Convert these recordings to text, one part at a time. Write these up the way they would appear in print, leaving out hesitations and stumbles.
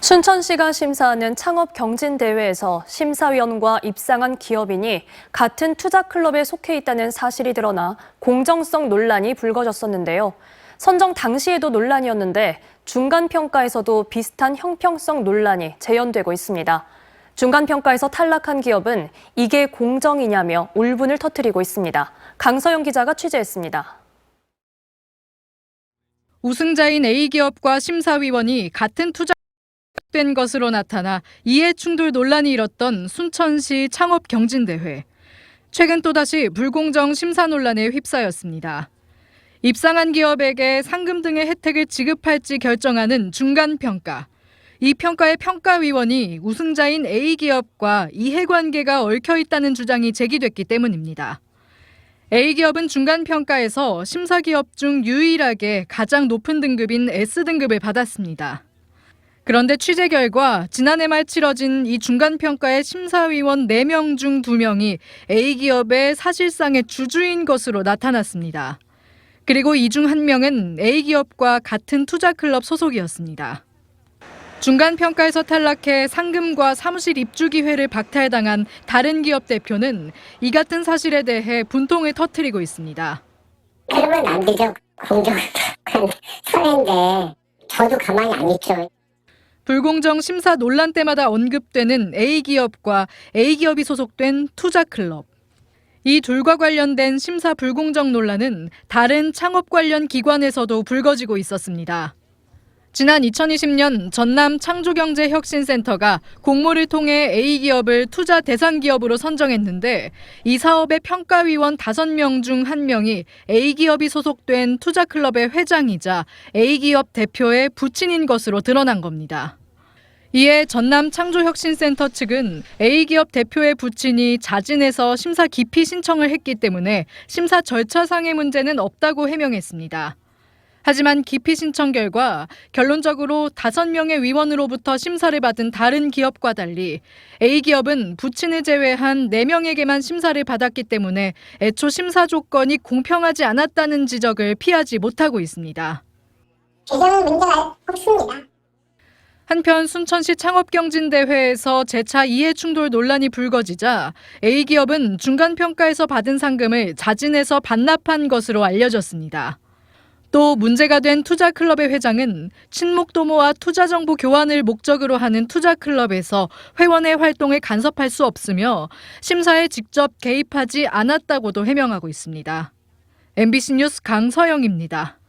순천시가 심사하는 창업경진대회에서 심사위원과 입상한 기업인이 같은 투자클럽에 속해 있다는 사실이 드러나 공정성 논란이 불거졌었는데요. 선정 당시에도 논란이었는데 중간평가에서도 비슷한 형평성 논란이 재현되고 있습니다. 중간평가에서 탈락한 기업은 이게 공정이냐며 울분을 터뜨리고 있습니다. 강서영 기자가 취재했습니다. 우승자인 A기업과 심사위원이 같은 된 것으로 나타나 이해충돌 논란이 일었던 순천시 창업경진대회. 최근 또다시 불공정 심사 논란에 휩싸였습니다. 입상한 기업에게 상금 등의 혜택을 지급할지 결정하는 중간평가. 이 평가의 평가위원이 우승자인 A기업과 이해관계가 얽혀있다는 주장이 제기됐기 때문입니다. A기업은 중간평가에서 심사기업 중 유일하게 가장 높은 등급인 S등급을 받았습니다. 그런데 취재 결과 지난해 말 치러진 이 중간평가의 심사위원 4명 중 2명이 A기업의 사실상의 주주인 것으로 나타났습니다. 그리고 이 중 1명은 A기업과 같은 투자클럽 소속이었습니다. 중간평가에서 탈락해 상금과 사무실 입주 기회를 박탈당한 다른 기업 대표는 이 같은 사실에 대해 분통을 터뜨리고 있습니다. 그러면 안 되죠. 공정한 사회인데 저도 가만히 안 있죠. 불공정 심사 논란 때마다 언급되는 A기업과 A기업이 소속된 투자클럽. 이 둘과 관련된 심사 불공정 논란은 다른 창업 관련 기관에서도 불거지고 있었습니다. 지난 2020년 전남 창조경제혁신센터가 공모를 통해 A기업을 투자 대상 기업으로 선정했는데 이 사업의 평가위원 5명 중 1명이 A기업이 소속된 투자클럽의 회장이자 A기업 대표의 부친인 것으로 드러난 겁니다. 이에 전남 창조혁신센터 측은 A기업 대표의 부친이 자진해서 심사 기피 신청을 했기 때문에 심사 절차상의 문제는 없다고 해명했습니다. 하지만 기피 신청 결과 결론적으로 5명의 위원으로부터 심사를 받은 다른 기업과 달리 A기업은 부친을 제외한 4명에게만 심사를 받았기 때문에 애초 심사 조건이 공평하지 않았다는 지적을 피하지 못하고 있습니다. 개정은 문제가 없습니다. 한편 순천시 창업경진대회에서 재차 이해충돌 논란이 불거지자 A기업은 중간평가에서 받은 상금을 자진해서 반납한 것으로 알려졌습니다. 또 문제가 된 투자클럽의 회장은 친목도모와 투자정보 교환을 목적으로 하는 투자클럽에서 회원의 활동을 간섭할 수 없으며 심사에 직접 개입하지 않았다고도 해명하고 있습니다. MBC 뉴스 강서영입니다.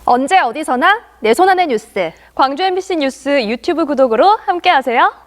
언제 어디서나 내 손 안의 뉴스. 광주 MBC 뉴스 유튜브 구독으로 함께하세요.